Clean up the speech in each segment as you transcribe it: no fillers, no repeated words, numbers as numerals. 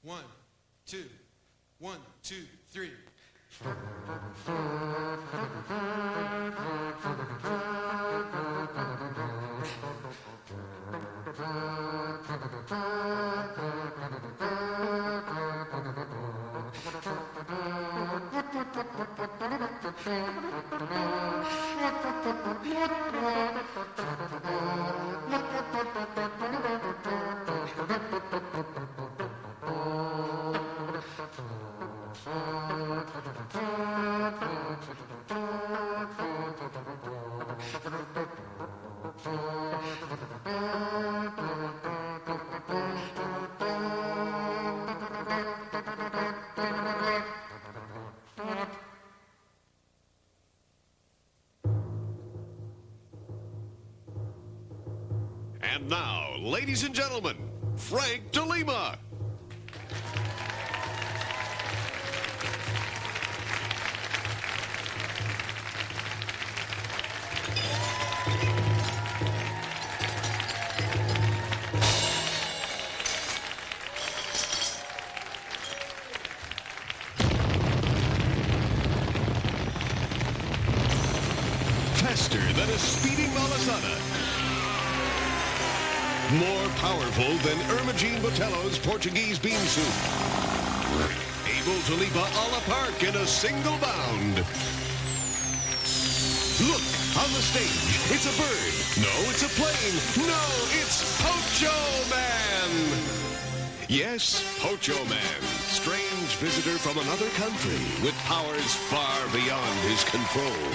1, 2, 1, 2, 3. And now, ladies and gentlemen, Frank de Lima. Faster than a speeding malasada. More powerful than Ermagine Botelho's Portuguese bean soup. Able to leap a la park in a single bound. Look, on the stage, it's a bird. No, it's a plane. No, it's Pocho Man. Yes, Pocho Man. Strange visitor from another country with powers far beyond his control.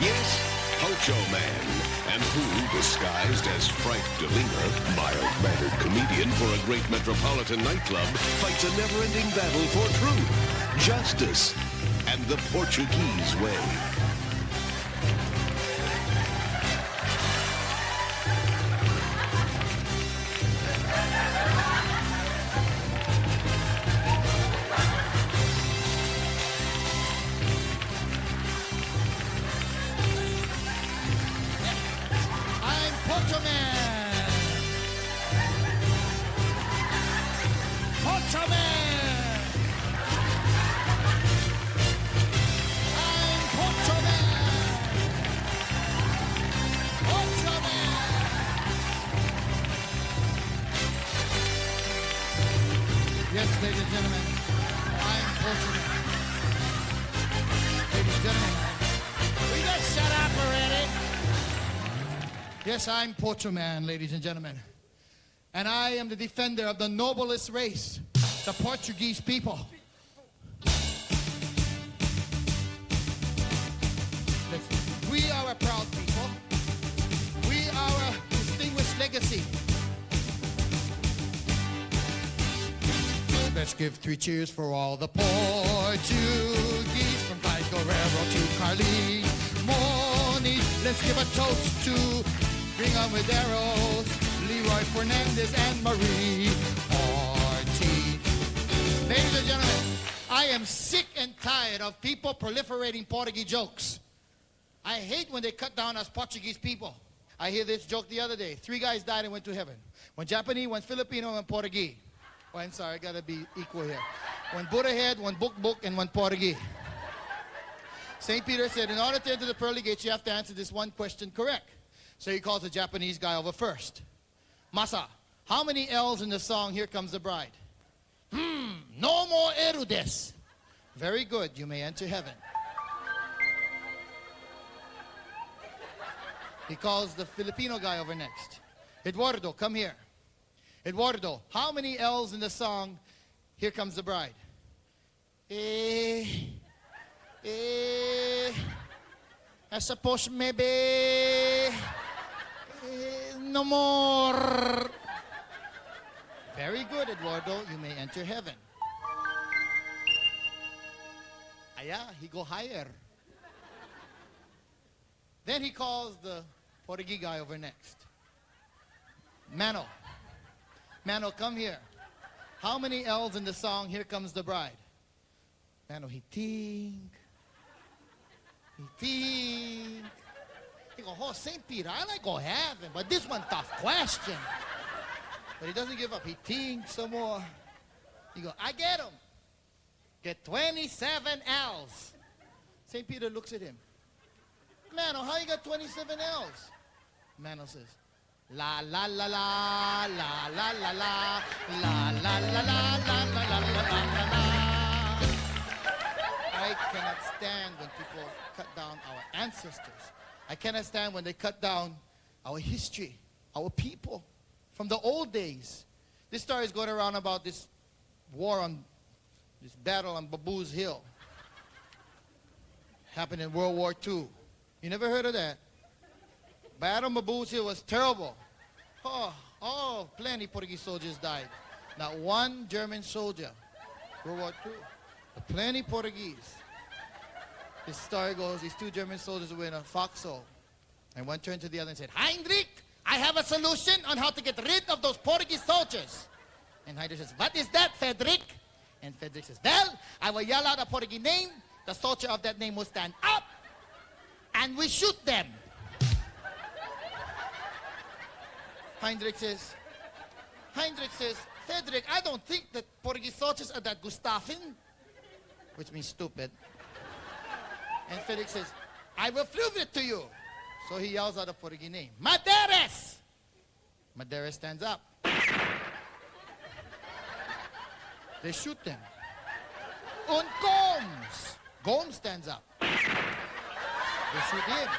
Yes, Pocho Man. And who, disguised as Frank de Lima, mild-mannered comedian for a great metropolitan nightclub, fights a never-ending battle for truth, justice, and the Portuguese way. Pocho Man! Pocho Man! I'm Pocho Man! Pocho Man! Yes, ladies and gentlemen, I'm Pocho Man. Ladies and gentlemen, will you guys shut up already? Yes, I'm Pocho Man, ladies and gentlemen. And I am the defender of the noblest race, the Portuguese people. Listen, we are a proud people. We are a distinguished legacy. Let's give 3 cheers for all the Portuguese, from Pai Guerrero to Carly Moni. Let's give a toast to Ringo Medeiros, Leroy Fernandez, and Marie Ortiz. Ladies and gentlemen, I am sick and tired of people proliferating Portuguese jokes. I hate when they cut down us Portuguese people. I hear this joke the other day. 3 guys died and went to heaven. One Japanese, one Filipino, one Portuguese. Oh, I'm sorry, I gotta be equal here. One Buddha head, one book, and one Portuguese. St. Peter said, in order to enter the pearly gates, you have to answer this one question correct. So he calls the Japanese guy over first. Masa, how many L's in the song Here Comes the Bride? No more erudes. Very good, you may enter heaven. He calls the Filipino guy over next. Eduardo, come here. Eduardo, how many L's in the song Here Comes the Bride? I suppose maybe no more. Very good, Eduardo. You may enter heaven. Yeah, he go higher. Then he calls the Portuguese guy over next. Mano, come here. How many L's in the song Here Comes the Bride? Mano, he think. He go, oh, St. Peter, I like go heaven, but this one tough question. But he doesn't give up. He thinks some more. He go, I get him. Get 27 L's. St. Peter looks at him. Mano, how you got 27 L's? Mano says, la la la la, la la la la, la la la la, la la la la la. I cannot stand when people cut down our ancestors. I cannot stand when they cut down our history, our people from the old days. This story is going around about this war on, this battle on Babu's Hill. Happened in World War II. You never heard of that? Battle on Babu's Hill was terrible. Oh, plenty Portuguese soldiers died. Not one German soldier. World War II. But plenty Portuguese. This story goes, these two German soldiers were in a foxhole. And one turned to the other and said, Heinrich, I have a solution on how to get rid of those Portuguese soldiers. And Heinrich says, what is that, Frederick? And Frederick says, well, I will yell out a Portuguese name. The soldier of that name will stand up. And we shoot them. Heinrich says, Frederick, I don't think that Portuguese soldiers are that Gustafin, which means stupid. And Frederick says, I will prove it to you. So he yells out a Portuguese name, Madeiras. Madeiras stands up. They shoot them. Un Gomes stands up. They shoot him.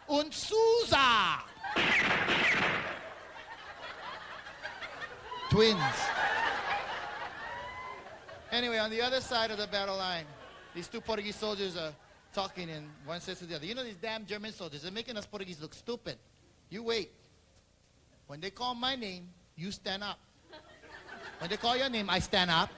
Un Souza. Twins. Anyway, on the other side of the battle line, these two Portuguese soldiers are talking, and one says to the other, you know these damn German soldiers, they're making us Portuguese look stupid. You wait. When they call my name, you stand up. When they call your name, I stand up.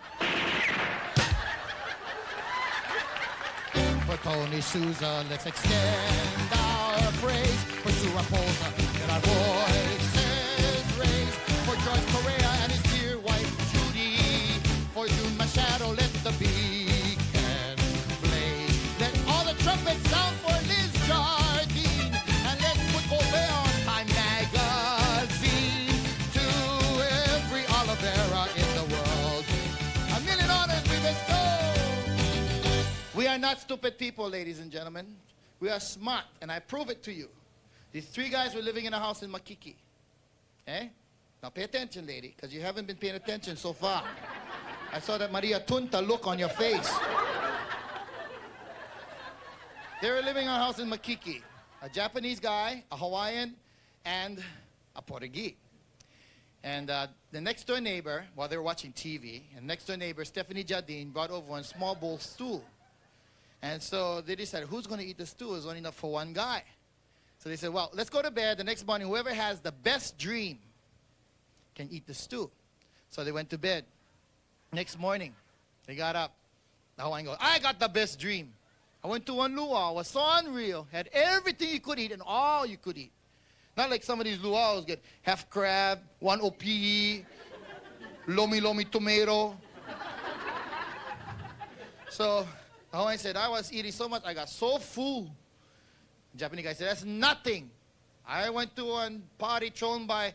For Tony Souza, let's extend our praise. For Suraposa, let our voices raise. For George Correa and his dear wife Judy. For June Machado, let the beacon blaze. Let all the trumpets sound for Liz Jardine. And let's put Colbert on Time Magazine. To every Olivera in the world, a million honors we bestow. We are not stupid people, ladies and gentlemen. We are smart, and I prove it to you. These three guys were living in a house in Makiki. Eh? Now pay attention, lady, because you haven't been paying attention so far. I saw that Maria Tunta look on your face. They were living in a house in Makiki. A Japanese guy, a Hawaiian, and a Portuguese. And the next door neighbor, while they were watching TV, and next door neighbor, Stephanie Jardine, brought over one small bowl stew. And so they decided, who's going to eat the stew? It's only enough for one guy. So they said, well, let's go to bed. The next morning, whoever has the best dream can eat the stew. So they went to bed. Next morning, they got up. The Hawaiian goes, I got the best dream. I went to one luau, was so unreal, had everything you could eat and all you could eat. Not like some of these luau's get half crab, one opi'i, lomi tomato. So the Hawaiian said, I was eating so much, I got so full. The Japanese guy said, that's nothing. I went to one party thrown by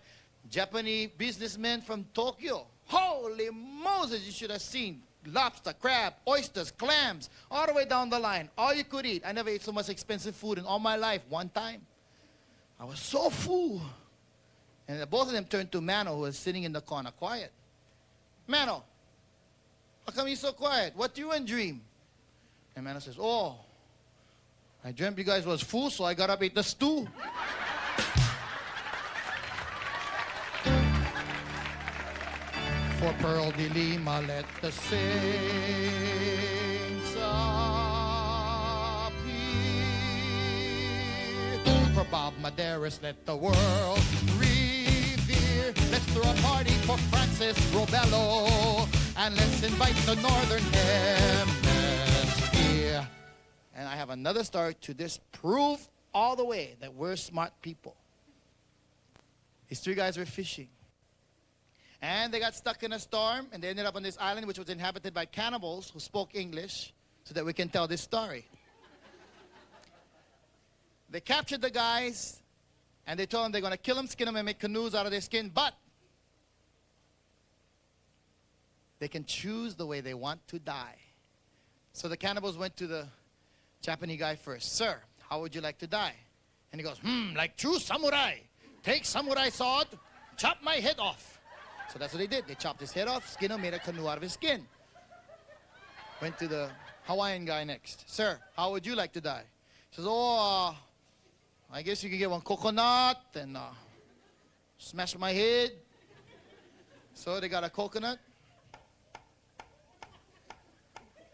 Japanese businessmen from Tokyo. Holy Moses, you should have seen lobster, crab, oysters, clams, all the way down the line. All you could eat. I never ate so much expensive food in all my life one time. I was so full. And both of them turned to Mano, who was sitting in the corner, quiet. Mano, how come you so quiet? What do you and dream? And Mano says, oh, I dreamt you guys was full, so I got up and ate the stew. For Pearl de Lima, let the saints appear. For Bob Madeiras, let the world revere. Let's throw a party for Francis Robello, and let's invite the Northern Hemisphere. And I have another story to disprove all the way that we're smart people. These three guys were fishing. And they got stuck in a storm, and they ended up on this island which was inhabited by cannibals who spoke English, so that we can tell this story. They captured the guys, and they told them they're going to kill them, skin them, and make canoes out of their skin, but They can choose the way they want to die. So the cannibals went to the Japanese guy first. Sir, how would you like to die? And he goes, like true samurai. Take samurai sword, chop my head off. So that's what they did. They chopped his head off, skinned him, made a canoe out of his skin. Went to the Hawaiian guy next. Sir, how would you like to die? He says, I guess you can get one coconut and smash my head. So they got a coconut.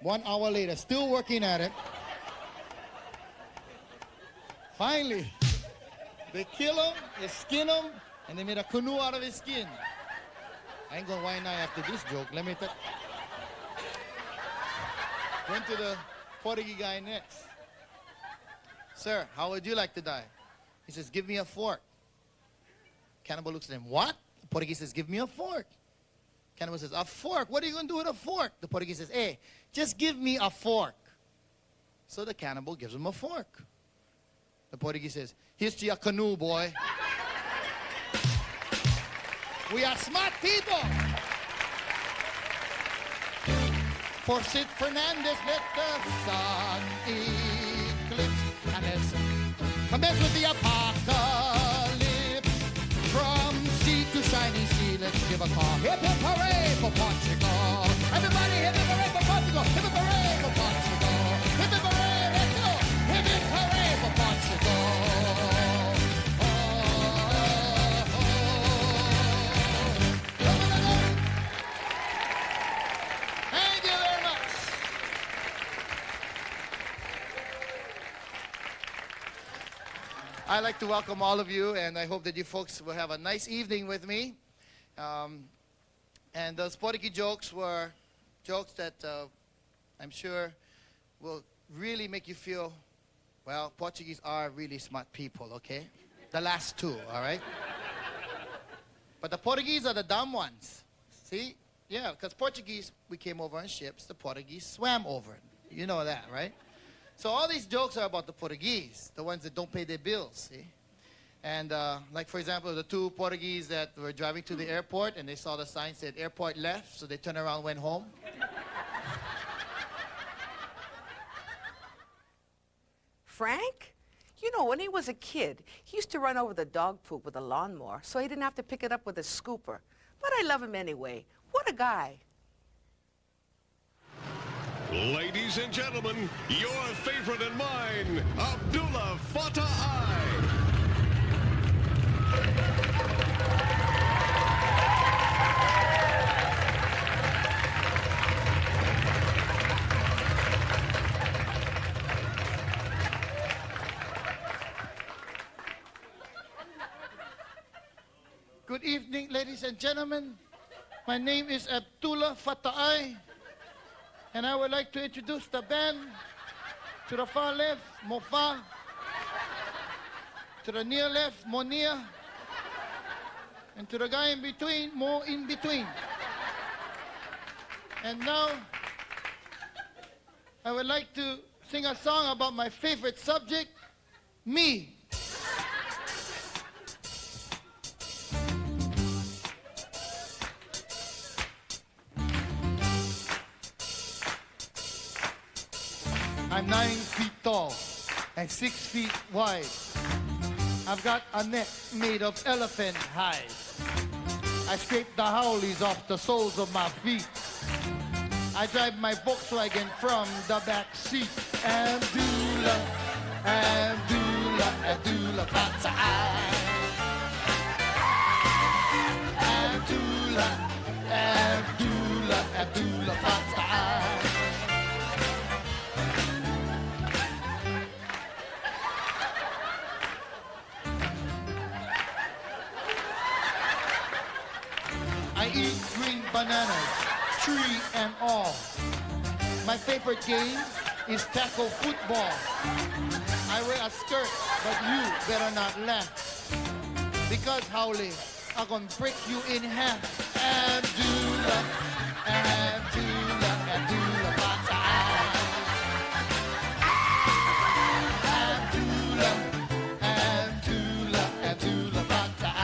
1 hour later, still working at it. Finally, they kill him, they skin him, and they made a canoe out of his skin. I ain't gonna whine now after this joke. Let me tell. Went to the Portuguese guy next. Sir, how would you like to die? He says, give me a fork. Cannibal looks at him, what? The Portuguese says, give me a fork. Cannibal says, a fork? What are you going to do with a fork? The Portuguese says, hey, just give me a fork. So the cannibal gives him a fork. The Portuguese says, here's to your canoe, boy. We are smart people. For Sid Fernandez, let the sun eclipse. And let's commence with the apocalypse. From sea to shining sea, let's give a call. Hip hip hooray for Portugal. Everybody hip hip hooray for Portugal. Hip hip hooray for Portugal. Hip hip hooray, let's go. Hip hip hooray for Portugal. Thank you very much. I'd like to welcome all of you, and I hope that you folks will have a nice evening with me. And those Portuguese jokes were jokes that I'm sure will really make you feel, well, Portuguese are really smart people, okay? The last two, all right? But the Portuguese are the dumb ones. See? Yeah, because Portuguese, we came over on ships. The Portuguese swam over. You know that, right? So all these jokes are about the Portuguese, the ones that don't pay their bills, see? And like, for example, the two Portuguese that were driving to the airport and they saw the sign said airport left, so they turned around and went home. Frank? You know, when he was a kid, he used to run over the dog poop with a lawnmower so he didn't have to pick it up with a scooper. But I love him anyway. What a guy. Ladies and gentlemen, your favorite and mine, Abdullah Fattah. Good evening, ladies and gentlemen. My name is Abdullah Fattah, and I would like to introduce the band. To the far left, Mofa. To the near left, Monia. And to the guy in between, more in between. And now, I would like to sing a song about my favorite subject, me. I'm 9 feet tall and 6 feet wide. I've got a neck made of elephant hide. I scrape the howlies off the soles of my feet. I drive my Volkswagen from the back seat. Abdullah, Abdullah, Abdullah Fattah. Abdullah, Abdullah, Abdullah Fattah. I eat green bananas, tree and all. My favorite game is tackle football. I wear a skirt, but you better not laugh. Because, Howley, I'm gonna break you in half. Abdullah, Abdullah, Abdullah Fattah. Abdullah, Abdullah, Abdullah Fattah.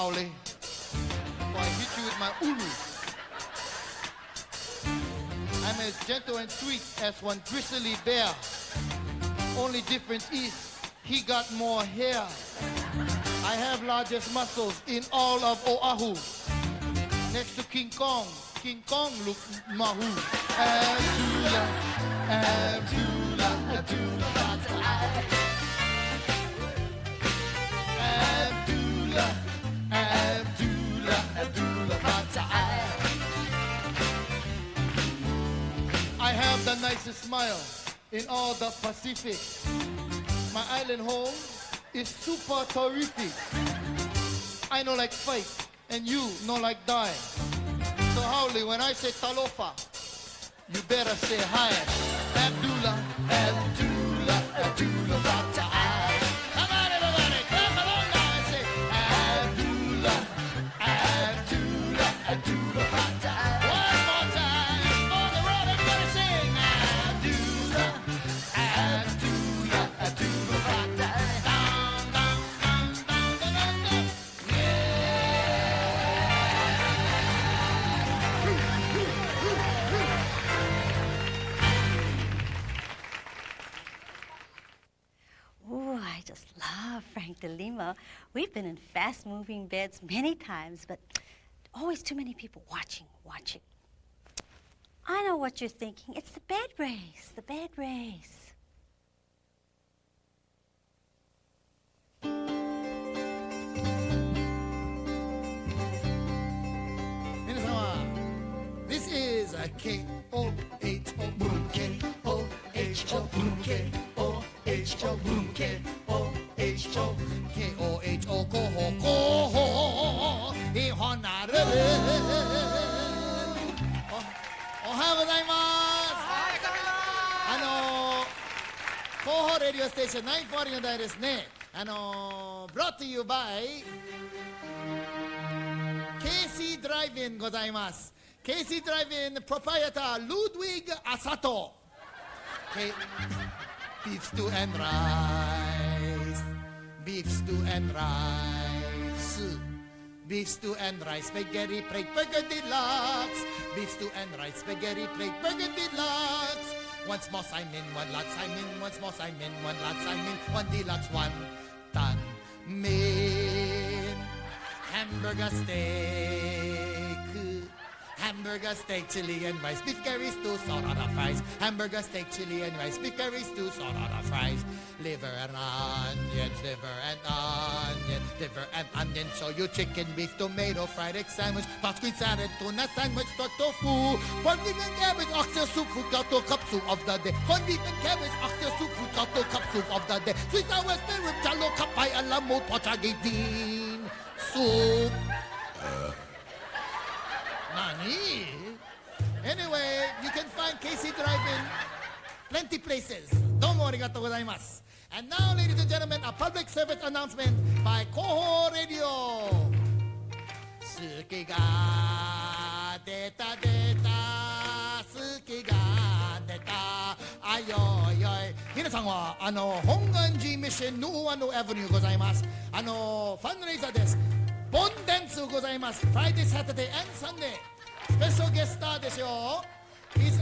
Howley. Before I hit you with my ulu. I'm as gentle and sweet as one grizzly bear. Only difference is he got more hair. I have largest muscles in all of Oahu. Next to King Kong look mahu. Abdullah, Abdullah, Abdullah, Abdullah, Abdullah, Abdullah, I have the nicest smile in all the Pacific. My island home is super terrific. I know like fight, and you know like die. So Howley, when I say talofa, you better say hi. Abdullah, Abdullah, Abdullah, Bata'ai. Come on, everybody, clap along now and say Abdullah, Abdullah, Abdullah, Bata'ai. One more time, on the road, everybody sing Abdullah, Abdullah, Abdullah, Bata'ai. Down, down, down, down, down, down, down. Ooh, I just love Frank de Lima. We've been in fast-moving beds many times, but always too many people watching. I know what you're thinking. It's the bed race, the bed race. This is a K-O-H-O boom, K-O-H-O boom, K-O-H-O boom, K-O-H-O K-O-H-O 고호 이혼나를 오하요 고자이마스 고호 라디오 스테이션 940の台ですねbrought to you by KC Drive-In ございます KC Drive-In proprietor Ludwig Asato Beef stew and rice Beef stew and rice Beef stew and rice Spaghetti plate burger deluxe Beef stew and rice Spaghetti plate burger deluxe Once more Simon, one lot Simon Once more Simon, one lot Simon One deluxe, one ton Min Hamburger steak Hamburger steak, chili and rice, beef curry stew, salt on the fries. Hamburger steak, chili and rice, beef curry stew, salt on the fries. Liver and onions, liver and onion. Show you chicken, beef, tomato, fried egg sandwich, pot squid salad, tuna sandwich, stuffed tofu. Corned beef and cabbage, oxtail soup, food gato, cup soup of the day. Corned beef and cabbage, oxtail soup, food gato, cup soup of the day. Sweet sour spare rib, chalo, kapay, alamo, pochagitin, soup. Nani? Anyway, you can find KC Drive-In plenty places. Domo arigatou gozaimasu. And now, ladies and gentlemen, a public service announcement by Koho Radio. Suki ga deta deta, suki ga deta, ayoyoy. 皆さんは本願寺ミッションヌーアノアベニューございます。ファンレイザーです。ボンダンスございます。Friday, Saturday and Sunday。スペシャルゲスターですよ。He's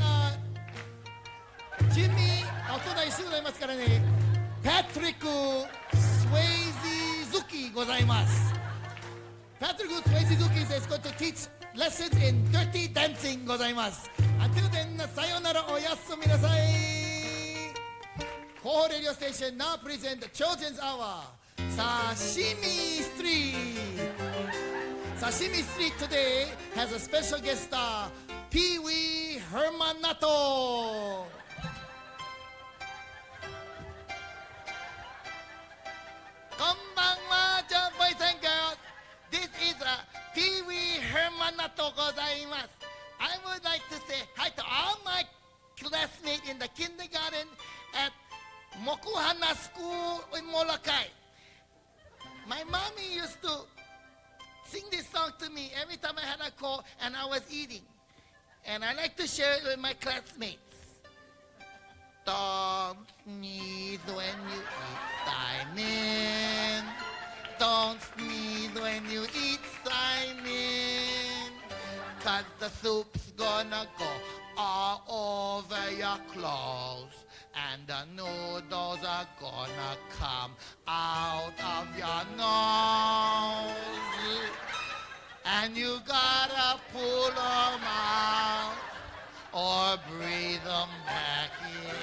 Jimmy、お隣すぐございますからね。パトリック・スウェイジ・ズキございます。パトリック・スウェイジ・ズキ is going to teach lessons in dirty dancing ございます。Until then、さよならおやすみなさい。Koho Radio Station now present the Children's Hour. Sashimi Street. Sashimi Street today has a special guest star, Pee Wee Hermanato. Konbanwa, boys and girls. This is Pee Wee Hermanato gozaimasu. I would like to say hi to all my classmates in the kindergarten at Mokuhana School in Molokai. My mommy used to sing this song to me every time I had a cold and I was eating. And I like to share it with my classmates. Don't sneeze when you eat. Simon, don't sneeze when you eat, Simon, 'cause the soup's gonna go all over your clothes, and the noodles are gonna come out of your nose, and you gotta pull them out or breathe them back in.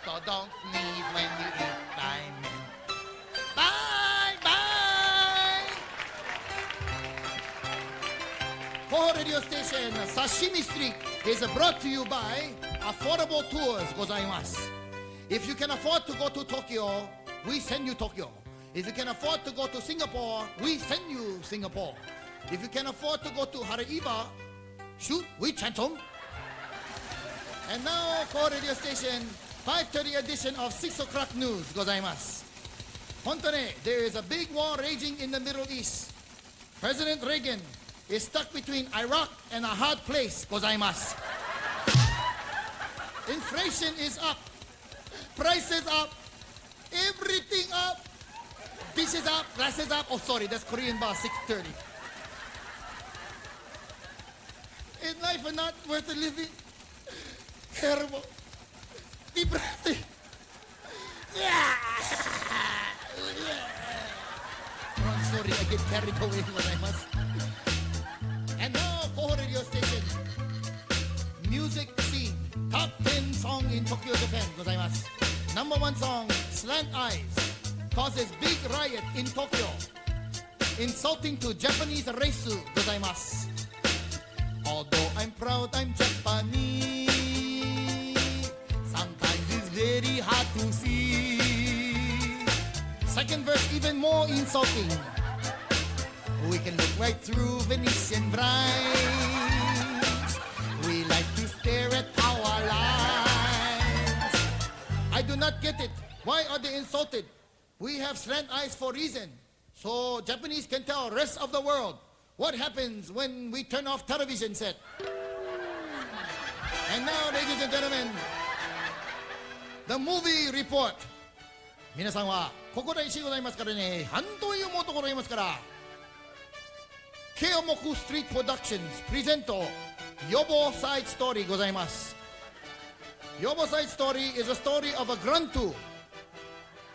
So don't sneeze when you eat, Simon. Bye, bye! Koho Radio Station, Sashimi Street is brought to you by Affordable Tours gozaimasu. If you can afford to go to Tokyo, we send you Tokyo. If you can afford to go to Singapore, we send you Singapore. If you can afford to go to Hareiwa, shoot, we chantom. And now, Koho Radio Station, 5:30 edition of 6 o'clock news gozaimasu. Hontone, there is a big war raging in the Middle East. President Reagan is stuck between Iraq and a hard place gozaimasu. Inflation is up, prices up, everything up, dishes up, glasses up. Oh, sorry, that's Korean bar 6:30. Is life not worth living? Terrible. Depressing. I'm sorry, I get carried away when I must. And now, Koho Radio Station. Music scene. Top 10 song in Tokyo, Japan. Gozaimasu. Number 1 song, Slant Eyes. Causes big riot in Tokyo. Insulting to Japanese race. Gozaimasu. Although I'm proud I'm Japanese, sometimes it's very hard to see. Second verse even more insulting. We can look right through Venetian blinds. We like to stare at our lives. I do not get it. Why are they insulted? We have slant eyes for reason. So Japanese can tell rest of the world what happens when we turn off television set. And now, ladies and gentlemen, the movie report. 皆さんはここで一緒ございますからね、半というもとございますから。Keomoku Street Productions present Yobo Side Story ございます。Yobo Side Story is a story of a gruntu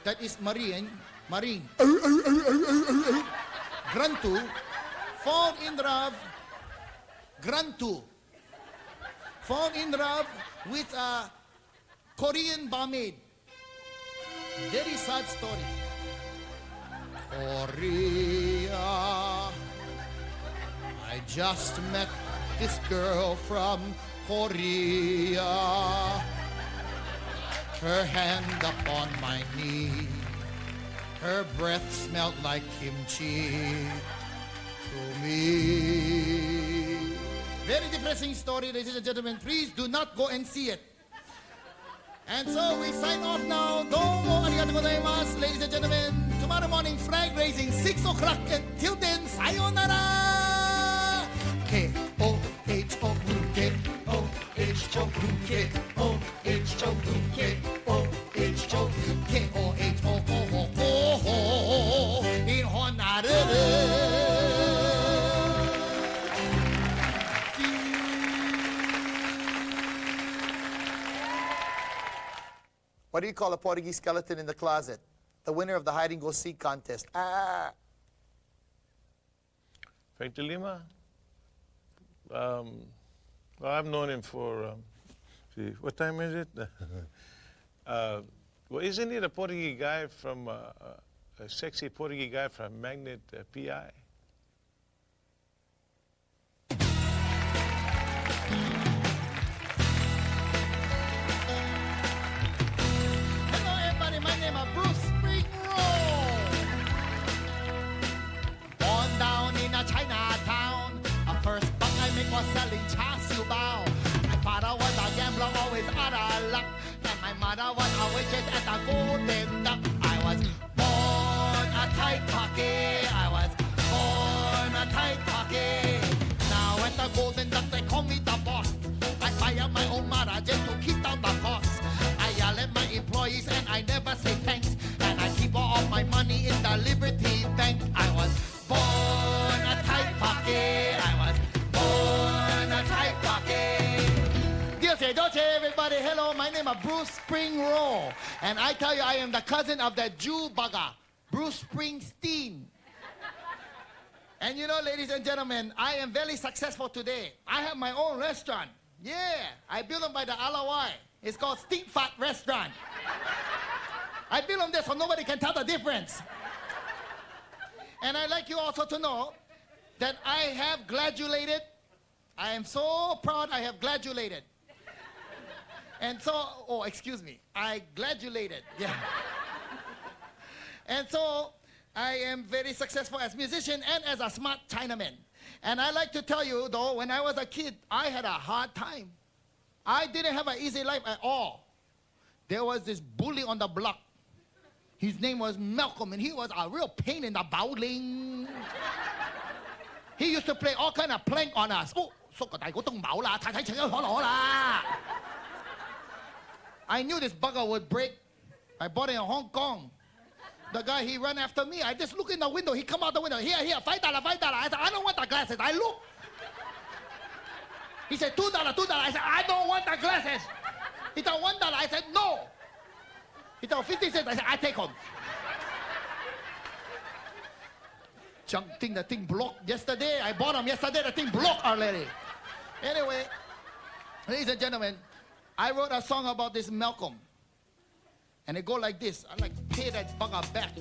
that is marine. Gruntu fall in love, fall in love with a Korean barmaid. Very sad story. Korea, I just met this girl from Korea. Her hand upon my knee, her breath smelled like kimchi to me. Very depressing story, ladies and gentlemen. Please do not go and see it. And so we sign off now. Domo arigatou gozaimasu, ladies and gentlemen. Tomorrow morning, flag raising, 6 o'clock. Until then, sayonara. K-O-H-O, K-O-H-O, K-O-H-O, K-O-H-O, K-O-H-O, in Honolulu. What do you call a Portuguese skeleton in the closet? The winner of the hide-and-go-seek contest. Ah! Frank de Lima? Well, I've known him for, see, what time is it? Well, isn't he the Portuguese guy from, a sexy Portuguese guy from Magnet P.I.? Chinatown. First buck I make was selling char siu bao. My father was a gambler, always out of luck. And my mother was a waitress at the Golden Duck. I was born a tight pocket. I was born a tight pocket. Now at the Golden Duck they call me the boss. I fire my own mother just to keep down the costs. I yell at my employees and I never say thanks. And I keep all of my money Doche, everybody. Hello, my name is Bruce Springroll. And I tell you, I am the cousin of that Jew bugger, Bruce Springsteen. And you know, ladies and gentlemen, I am very successful today. I have my own restaurant. Yeah, I built them by the Alawai. It's called Steam Fat Restaurant. I built them there so nobody can tell the difference. And I'd like you also to know that I have gladulated. I am so proud I have gladulated. And so, oh, excuse me, I gladulated, yeah. And so, I am very successful as a musician and as a smart Chinaman. And I like to tell you, though, when I was a kid, I had a hard time. I didn't have an easy life at all. There was this bully on the block. His name was Malcolm, and he was a real pain in the bowling. He used to play all kind of prank on us. Oh, I knew this bugger would break. I bought it in Hong Kong. The guy, he ran after me. I just look in the window. He come out the window. Here, $5, $5. I said, I don't want the glasses. I look. He said, $2, $2. I said, I don't want the glasses. He said, $1. I said, no. He said, 50 cents. I said, I take them. Junk thing, the thing blocked yesterday. I bought them yesterday. The thing blocked already. Anyway, ladies and gentlemen, I wrote a song about this Malcolm. And it go like this. I like pay that bugger back.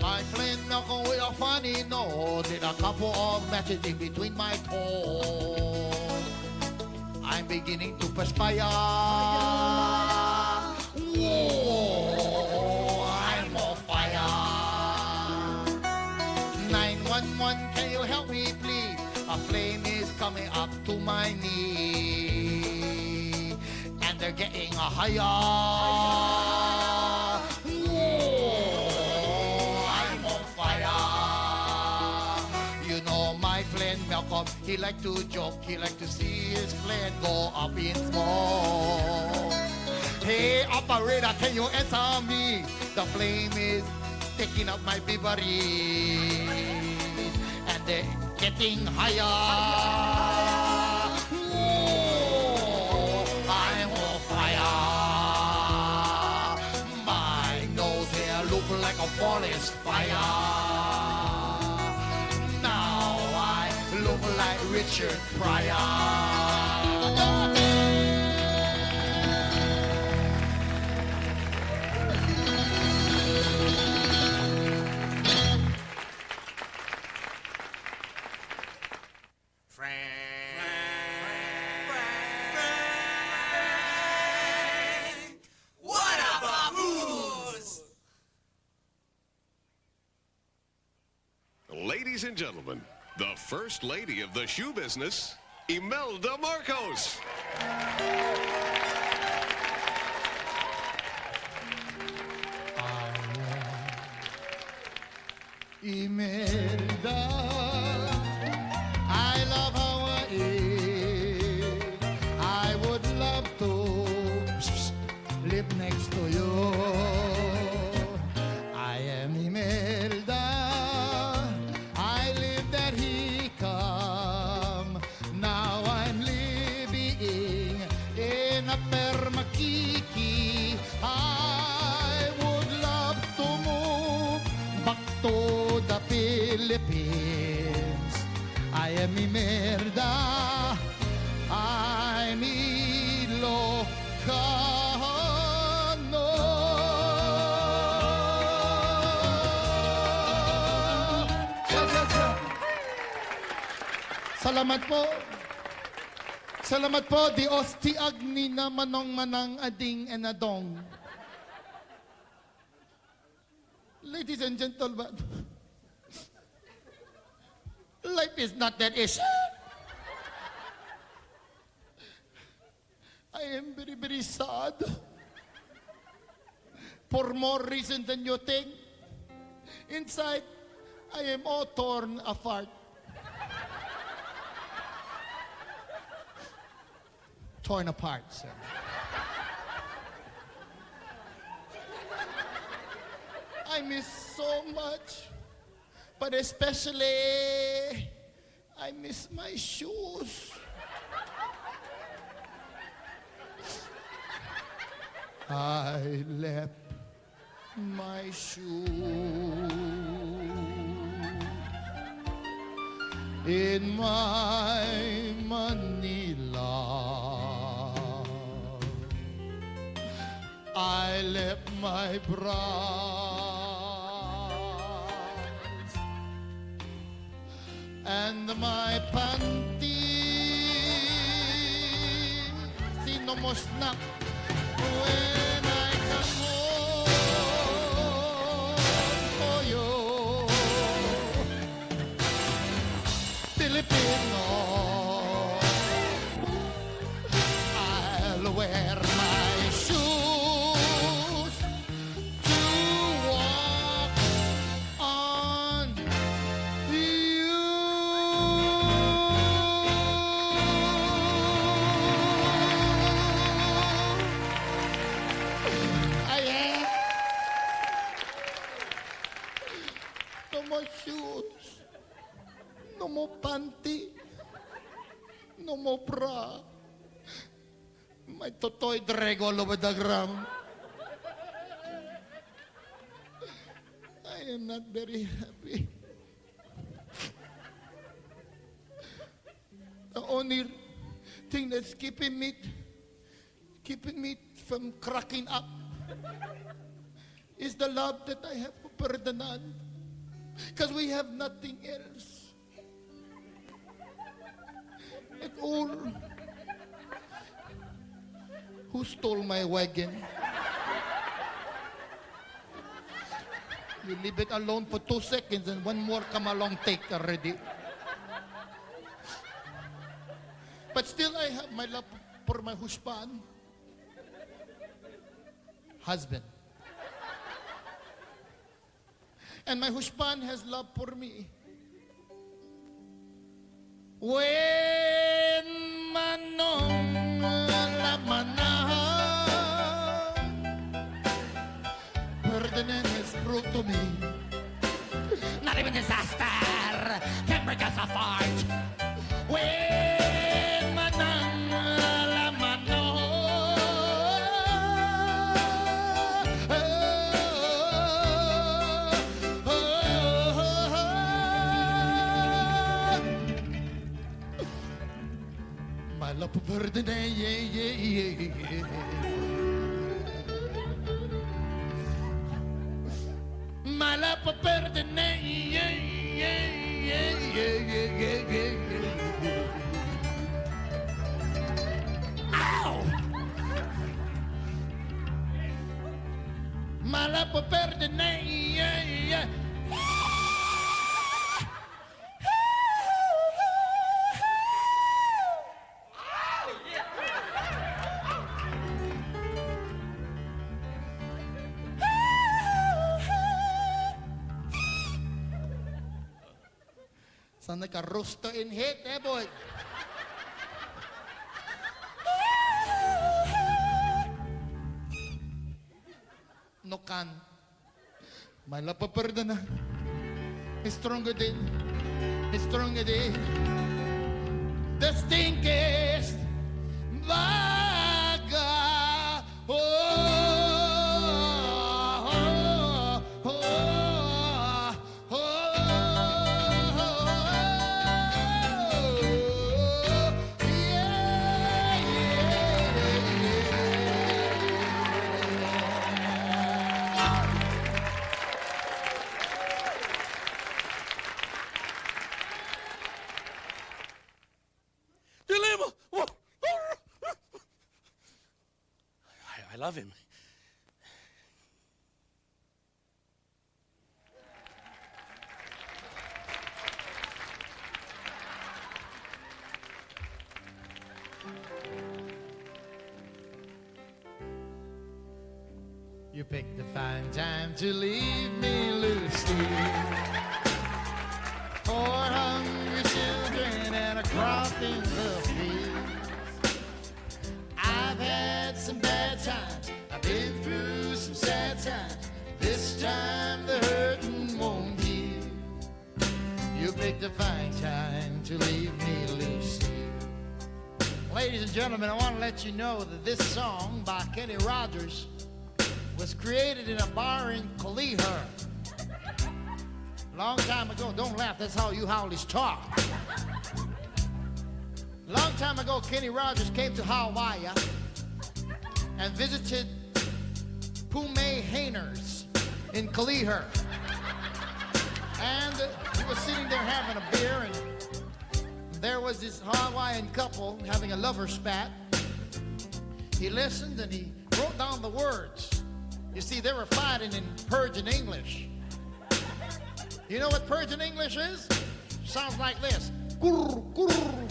My friend Malcolm with a funny nose did a couple of matches in between my toes. I'm beginning to perspire. Whoa, I'm on fire. 911, can you help me please? A flame is coming up to my knee, and they're getting higher. Whoa, I'm on fire. You know my friend Malcolm, he like to joke, he like to see his friend go up in smoke. Hey operator, can you answer me? The flame is taking up my beverage, and they getting higher. Whoa, I'm on fire. My nose hair look like a forest fire. Now I look like Richard Pryor. Ladies and gentlemen, the first lady of the shoe business, Imelda Marcos. Imelda, I love Hawaii. I would love to live next to you. I am Imelda. I lived at Hicam. Now I'm living in a Permakiki. I would love to move back to the Philippines. I am Imelda. I'm Ilocano. Salamat po. Salamat po. Dios ti agni na manong manang ading enadong. Ladies and gentlemen, life is not that easy. I am very, very sad. For more reason than you think. Inside, I am all torn apart. Torn apart, sir. I miss so much But especially, I miss my shoes. I left my shoes in my Manila. I left my bras and my panties. Sino mo snack when I come home for you, Filipino. I'll wear my shoes to walk on you. No more shoes, no more panty, no more bra. My totoy drag all over the ground. I am not very happy. The only thing that's keeping me from cracking up is the love that I have for Ferdinand. Because we have nothing else at all. Who stole my wagon? You leave it alone for 2 seconds and one more come along take already. But still I have my love for my husband. Husband. And my husband has love for me. When manong lamanahan, Ferdinand has proved to me, not even disaster can break us apart. When manang my love for Ferdinand, yeah. My love for Ferdinand, yeah. Ow! My love for Ferdinand, yeah. Sound like a rooster in head, eh, boy? No can. My love for Ferdinand is stronger than the stinkiest vaga. Lima! I love him. You picked a fine time to leave me, Lucy. Four hungry children and a crop in the fields. I've had some bad times, I've been through some sad times. This time the hurting won't heal. a fine time to leave me loose. Ladies and gentlemen, I want to let you know that this song by Kenny Rogers was created in a bar in Kaliher. Long time ago. Don't laugh, that's how you howlies talk. Long time ago, Kenny Rogers came to Hawaii and visited Pume Hainers in Kaliher. And he was sitting there having a beer, and there was this Hawaiian couple having a lover spat. He listened and he wrote down the words. You see, they were fighting in Persian English. You know what Persian English is? Sounds like this. Gur, gur,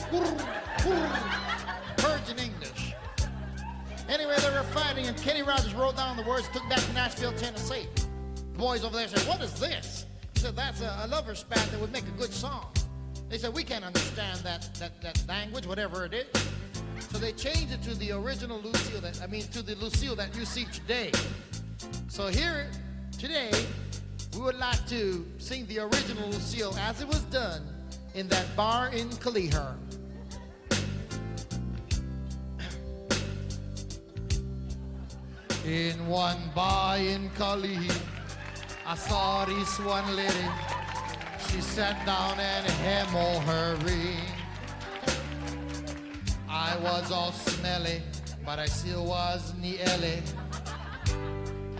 gur, gur. Persian English. Anyway, they were fighting, and Kenny Rogers wrote down the words, took back to Nashville, Tennessee. The boys over there said, what is this? He said, that's a lover spat that would make a good song. They said, we can't understand that language, whatever it is. So they changed it to the original Lucille, to the Lucille that you see today. So here, today, we would like to sing the original Lucille as it was done in that bar in Kaliher. In one bar in Kaliher, I saw this one lady. She sat down and hemmed her ring. I was all smelly, but I still was nearly.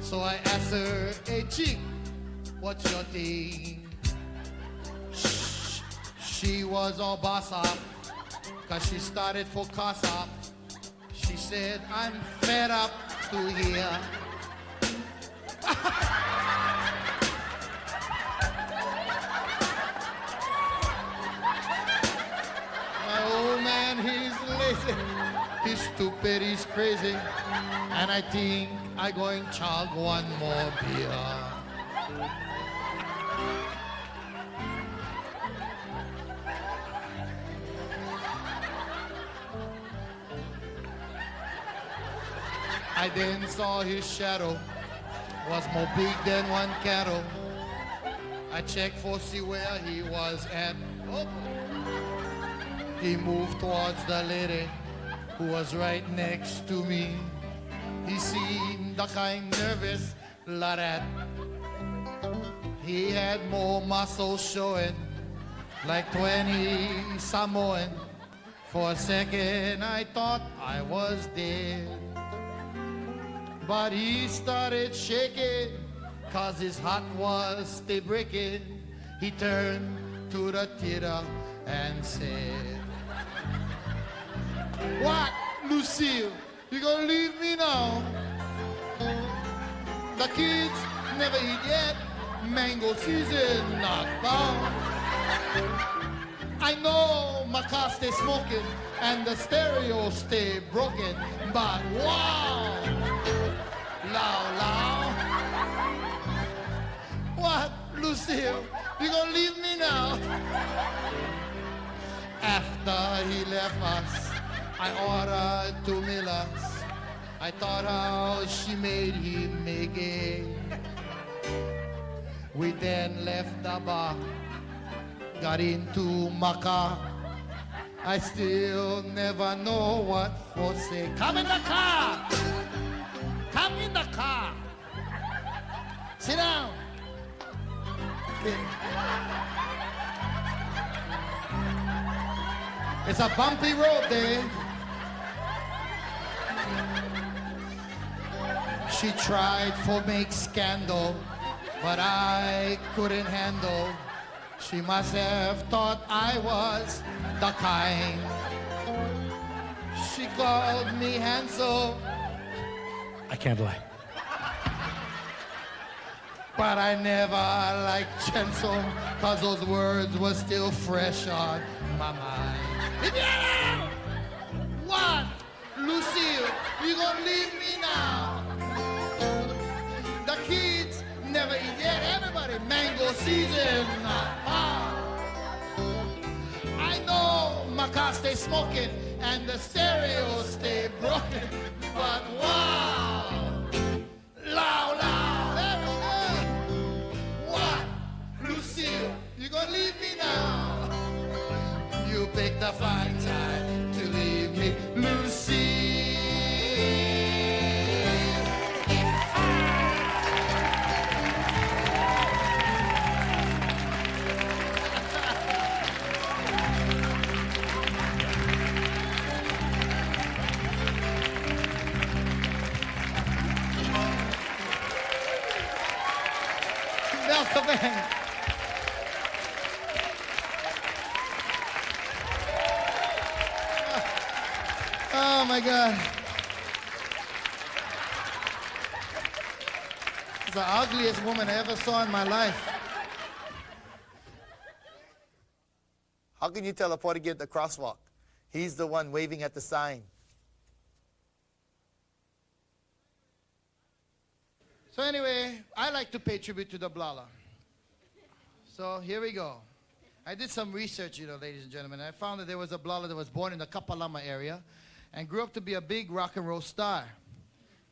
So I asked her, hey chick, what's your thing? She was all boss up, cause she started for cuss up. She said, I'm fed up to here. My old man, he's lazy, he's stupid, he's crazy, and I think I'm going to chug one more beer. I then saw his shadow was more big than one cattle. I checked for see where he was at. Oh. He moved towards the lady who was right next to me. He seemed a kind nervous, lad. He had more muscle showing, like 20 Samoan. For a second I thought I was dead. But he started shaking, cause his heart was still breaking. He turned to the theater and said, what, Lucille, you gonna leave me now? The kids never eat yet, mango season not bound. I know my car stay smoking and the stereo stay broken, but wow! Loud, loud. What, Lucille? You gonna leave me now? After he left us, I ordered 2 Millers. I thought how she made him make it. We then left the bar, got into my car. I still never know what for say. Come in the car! Come in the car. Sit down. It's a bumpy road there. She tried for make scandal, but I couldn't handle. She must have thought I was the kind. She called me handsome. I can't lie. But I never liked Jensen, cause those words were still fresh on my mind. Yeah! What? Lucille, you gonna leave me now? The kids never eat yet, everybody mango season. I know my car stay smoking and the stereo stay broken, but wow! Loud, loud, everyone! What? Lucille, you gonna leave me now? the fine time to leave me, Lucy. Welcome. Oh my God. It's the ugliest woman I ever saw in my life. How can you tell a Portuguese at the crosswalk? He's the one waving at the sign. So anyway, I like to pay tribute to the Blala. So here we go. I did some research, ladies and gentlemen. I found that there was a Blala that was born in the Kapalama area and grew up to be a big rock and roll star.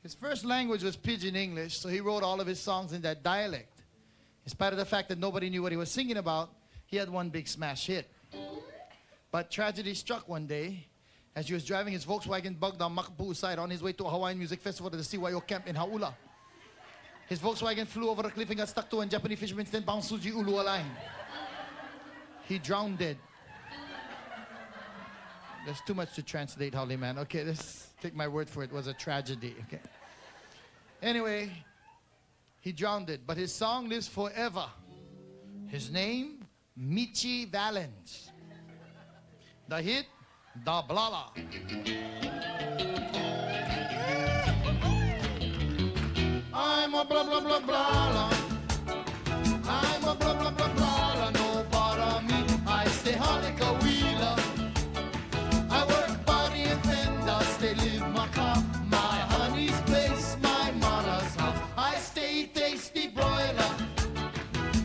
His first language was Pidgin English, so he wrote all of his songs in that dialect. In spite of the fact that nobody knew what he was singing about, he had one big smash hit. But tragedy struck one day as he was driving his Volkswagen Bug down Makapu'u side on his way to a Hawaiian music festival at the CYO camp in Haula. His Volkswagen flew over a cliff and got stuck to a Japanese fisherman's 10-pound Suji Ulua line. He drowned dead. There's too much to translate, Holy Man. Okay, let's take my word for it. It was a tragedy, okay? Anyway, he drowned it, but his song lives forever. His name, Michi Valens. The hit, Da Blala. I'm a blah blah blah blah. I'm a blah blah blah blah. No bother me. I stay holika wheeler. I work body and fenders. They live my car, my honey's place, my mother's house. I stay tasty broiler.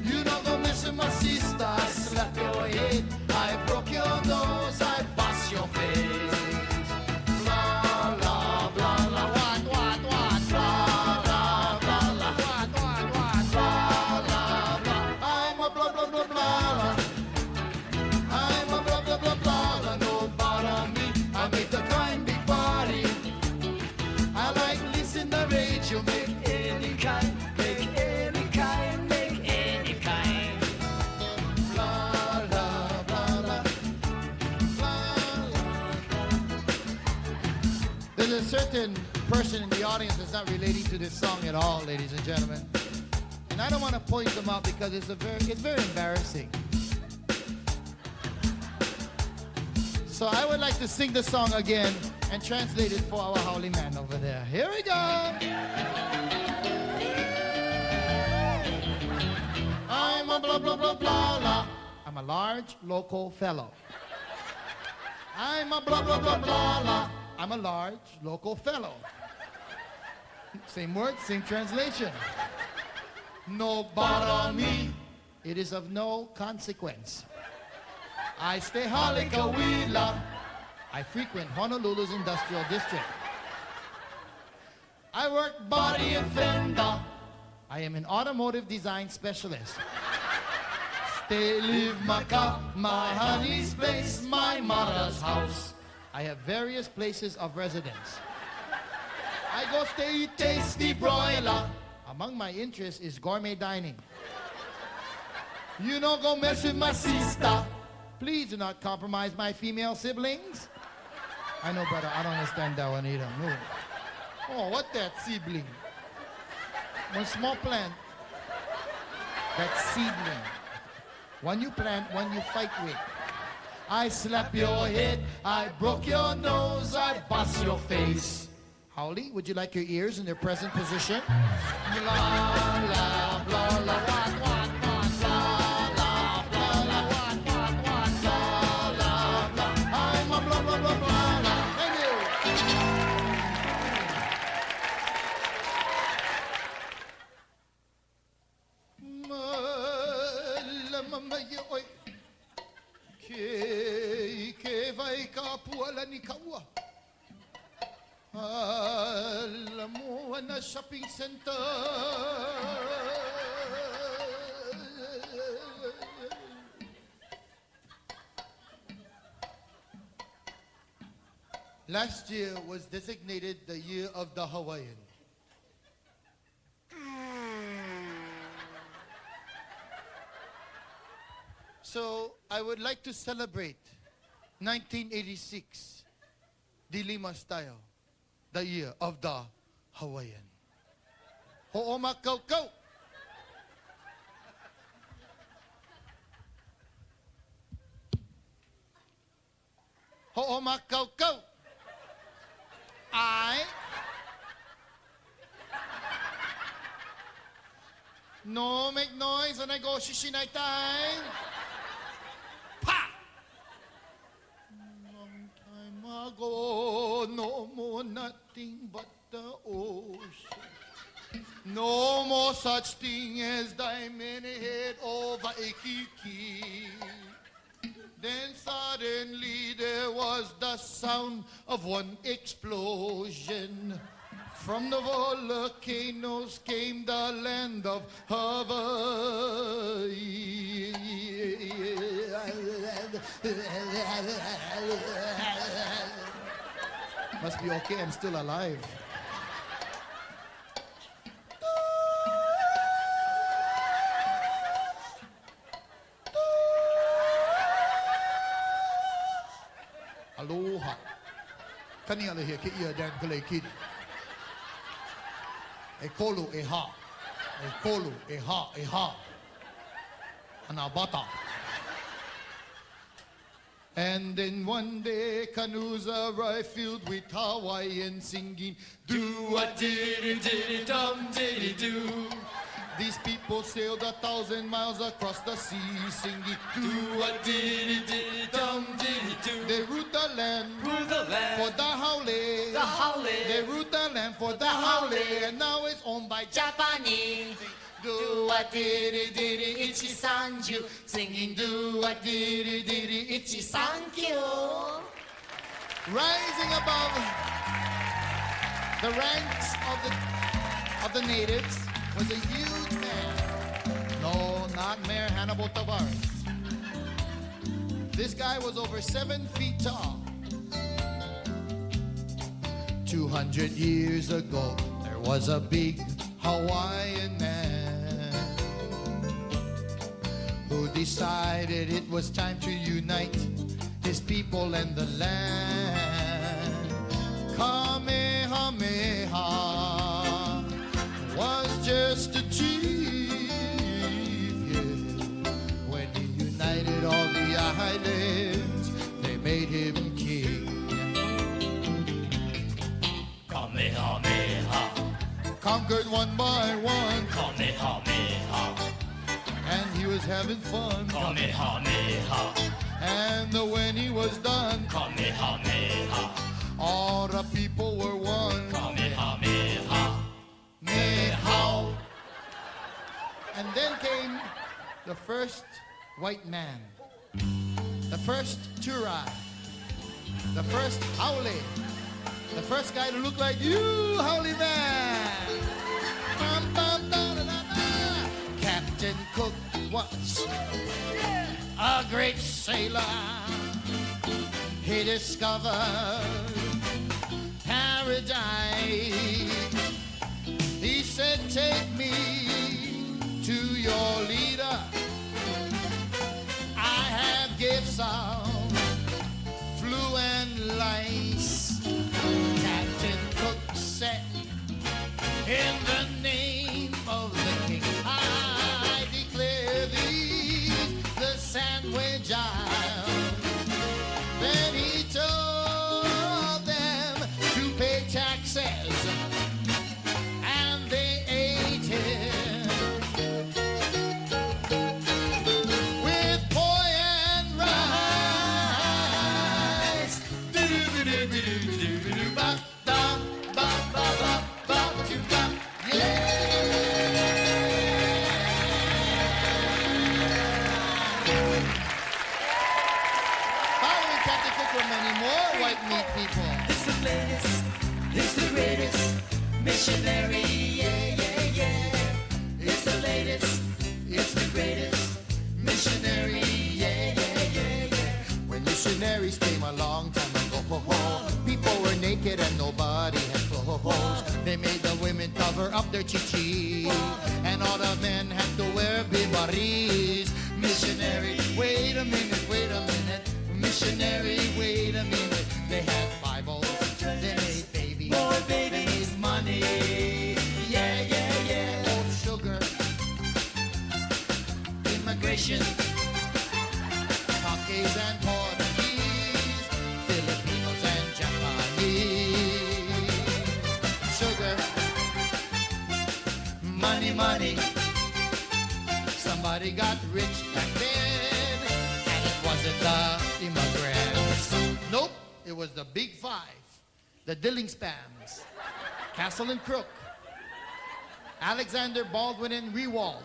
You don't go messing my sister. I slap your head. I broke your nose. I bust your face. Blah blah blah blah. What? Blah blah blah blah. What? Blah blah blah. I'm a blah blah blah blah. I'm a blah blah blah blah. No bother me. I make the kind big party. I like listen the radio. Make any kind. Make any kind. Make any kind. Blah blah blah blah. There's a certain person in the audience that's not relating to this song at all, ladies and gentlemen. And I don't want to point them out because it's very embarrassing. So I would like to sing the song again and translate it for our Howley man over there. Here we go. I'm a blah blah blah blah blah. I'm a large local fellow. I'm a blah blah blah blah blah. I'm a large local fellow. Same word, same translation. No bother me. It is of no consequence. I stay holika wheeler. I frequent Honolulu's industrial district. I work body and fender. I am an automotive design specialist. Stay live my car, my honey's place, my mother's house. I have various places of residence. I go stay eat tasty broiler. Among my interests is gourmet dining. You don't go mess with my sister. Please do not compromise my female siblings. I know, brother, I don't understand that one either. No. Oh, what that sibling? One small plant. That seedling. One you plant, one you fight with. I slap your head, I broke your nose, I bust your face. Howley, would you like your ears in their present position? Blah, blah, blah, blah, what, blah, blah, blah, blah, what, blah, blah, blah. I'm a blah, blah, blah, blah, blah. Thank you. Ke vai ka puala ni kaua. Alam mo na shopping center. Last year was designated the year of the Hawaiian. So I would like to celebrate 1986, the Lima style, the year of the Hawaiian. Ho'oma kau. Ho'oma kau. I no make noise when I go shishinai time. Pa! Long time ago, no more nothing but the ocean. No more such thing as diamond head over a kiki. Then suddenly there was the sound of one explosion. From the volcanoes came the land of Hawaii. Must be okay, I'm still alive. Aloha. Kani ala here ke ia dan kale kid. E kolu e ha. E kolu e ha e ha. Anabata. And then one day canoes arrived filled with Hawaiians singing do-a-diddy-diddy-dum-diddy-do. These people sailed 1,000 miles across the sea singing do-a-diddy-diddy-dum-diddy-do. They ruled the land for the haole. They ruled the land for the haole. And now it's owned by Japanese. Do-a-diddy-diddy ichi sanju, singing do-a-diddy-diddy ichi sankyu. Rising above the ranks of the natives was a huge man. No, not Mayor Hannibal Tavares. This guy was over 7 feet tall. 200 years ago, there was a big Hawaiian man who decided it was time to unite his people and the land. Kamehameha was just a chief, yeah. When he united all the islands, they made him king. Kamehameha, Conquered one by one, Kamehameha, and he was having fun. Kamehameha, And when he was done, Kamehameha, all the people were one. Kamehameha, Mehau. And then came the first white man, the first Turai, the first Haole, the first guy to look like you, Haole man. Bum, bum, da, da, da, da. Captain Cook was a great sailor. He discovered paradise. He said, take me to your leader. I have gifts of flu and lice. Captain Cook said, in the name of the king, I declare thee the sandwich isle. Then he told them to pay taxes, and they ate it with poi and rice. Do-do-do-do-do-do-do-do, ba-dum-ba-ba-ba-ba-do-ba. Following Captain Cook were many more white meat people. it's the latest, it's the greatest missionary, yeah, yeah, yeah. It's the latest, it's the greatest missionary, yeah, yeah, yeah, yeah. When missionaries came a long time ago, people were naked and nobody had clothes. They made the women cover up their chichi, and all the men had to wear bibaris. Missionary, wait a minute, missionary, wait a minute. They had Bibles, they made babies, More they babies. made money. Yeah, yeah, yeah. Old sugar, Immigration. Caucasians and Portuguese, Filipinos and Japanese. Sugar, Money, money. somebody got rich back then, and it wasn't the immigrants. Nope, it was the Big Five, the Dillingspans, Castle and Crook, Alexander Baldwin and Rewald.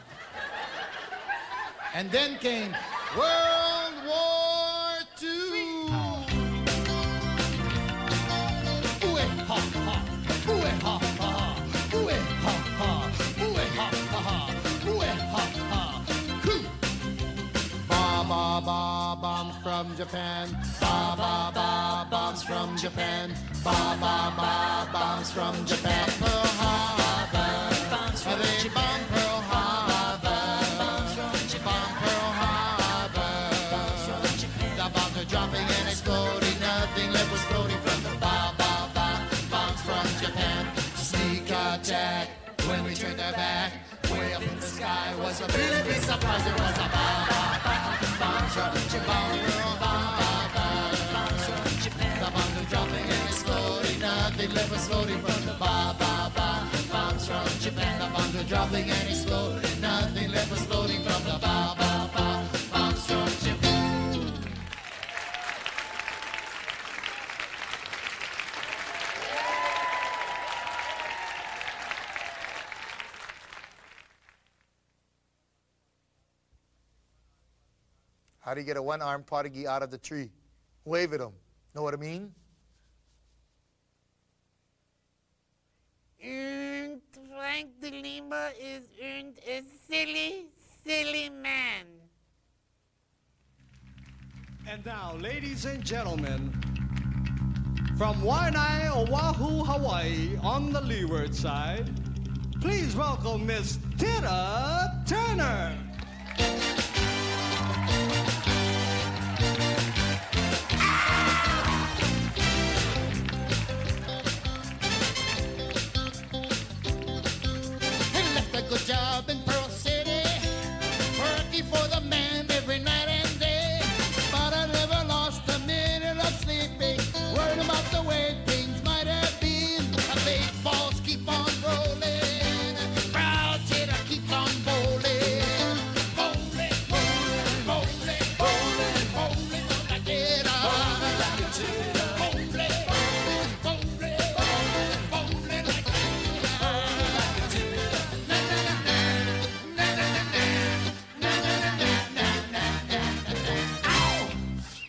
And then came World War II. Ooh, ha, ha. Ooh, ha, ha. Ooh, ha, ha. Ooh, ha, ha. Ooh, ha, ha. Coo. Ba, ba, ba, bombs from Japan. Ba, ba, ba, bombs from Japan. Ba, ba, ba, bombs from Japan. Pearl Harbor. Bombs from They Japan. bombed Pearl Harbor. Bombs from Japan. Bomb Pearl Harbor. Bombs from Japan. The bombs are dropping and exploding. Nothing left was floating from the bombs from Japan. Sneak attack. When we turned our back, way up in the sky was a really big surprise. There was a bombs from Japan. Pearl Harbor. Bombs from Japan. The bombs are dropping and exploding. Nothing left was floating from the bombs from Japan. The bombs are dropping and exploding. Nothing left was floating from the bombs from Japan. How do you get a one-armed Portuguese out of the tree? Wave at him. Know what I mean? Frank de Lima is a silly, silly man. And now, ladies and gentlemen, from Waianae, Oahu, Hawaii, on the leeward side, please welcome Miss Tina Turner. He left a good job in Pearl City, working for the man every night and day. But I never lost a minute of sleeping, worried about the way things might have been. A big balls keep on rolling, proud tater keeps on bowling. Bowling, bowling, bowling, bowling, bowling on the tater. Bowling like a tater. Bowling, bowling, bowling, bowling, bowling like a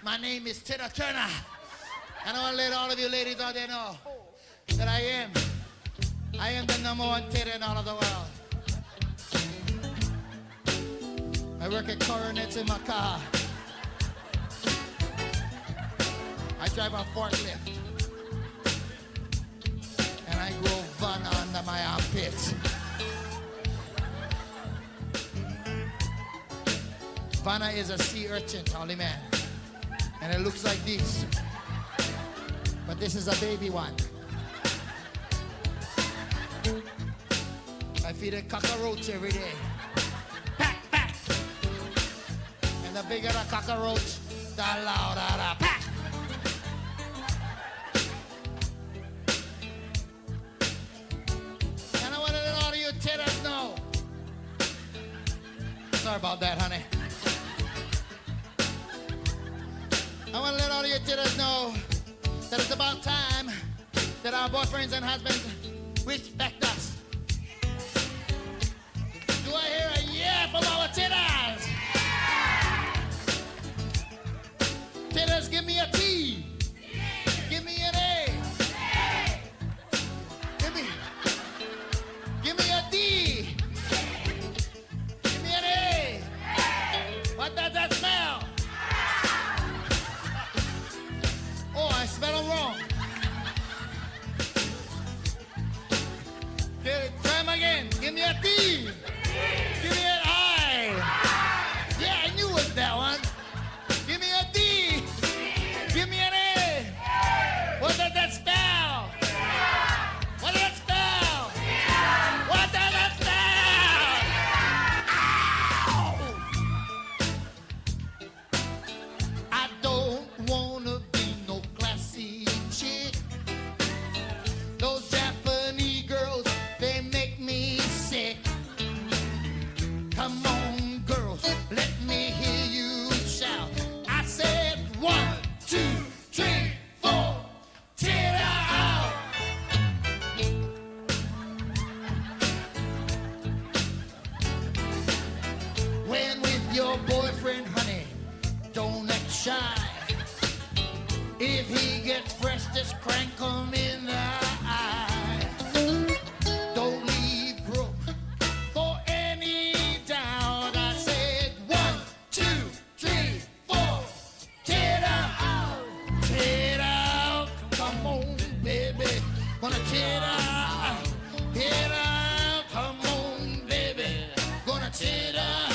My name is Tina Turner, and I want to let all of you ladies out there know that I am the #1 tit in all of the world. I work at Coronets in my car. I drive a forklift, and I grow fun under my armpits. Vanna is a sea urchin, Holly man. And it looks like this. But this is a baby one. I feed a cockroach every day. Pack, pack. And the bigger the cockroach, the louder the pack. And I want to let all of you titters know. Sorry about that, honey. I want to let all of you titters know that it's about time that our boyfriends and husbands respect us. Do I hear a yeah from our titters? Titters, give me a T. Give me an A. Give me a D. Give me an A. What does that smell? Oh, I smell them wrong. If he gets fresh, just crank him in the eye. Don't leave broke for any doubt. I said 1, 2, 3, 4. Tear out, tear out. Come on, baby. Gonna tear out, tear out. Come on, baby. Gonna tear out.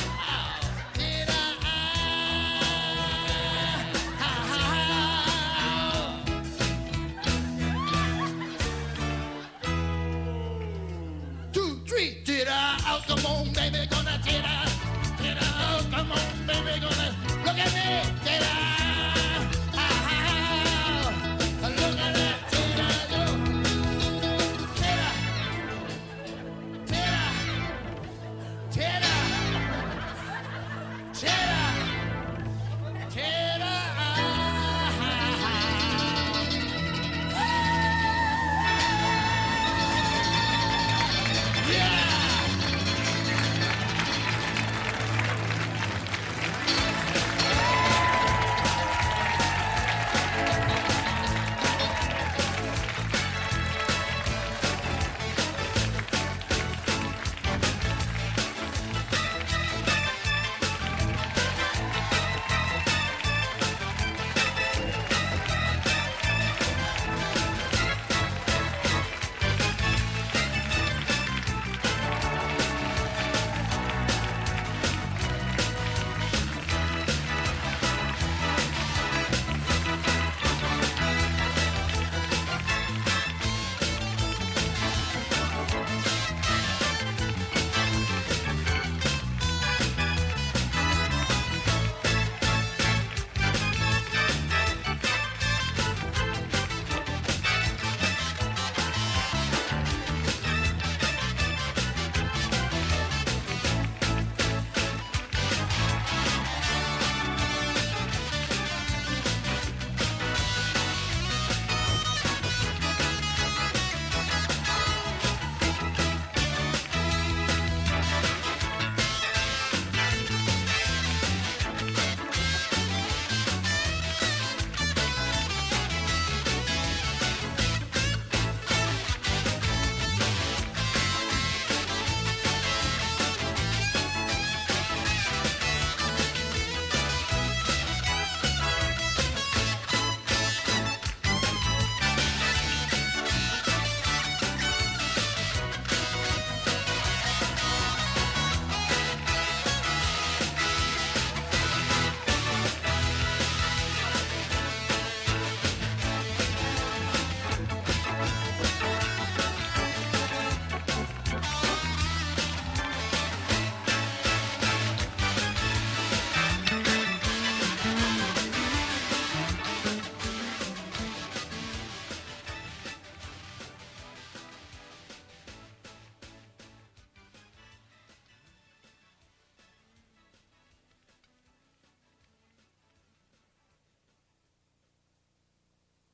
Come on, baby, gonna tear out, come on, baby, gonna look at me, tear out, look at that, tear out, tear out, tear out, tear out, tear out.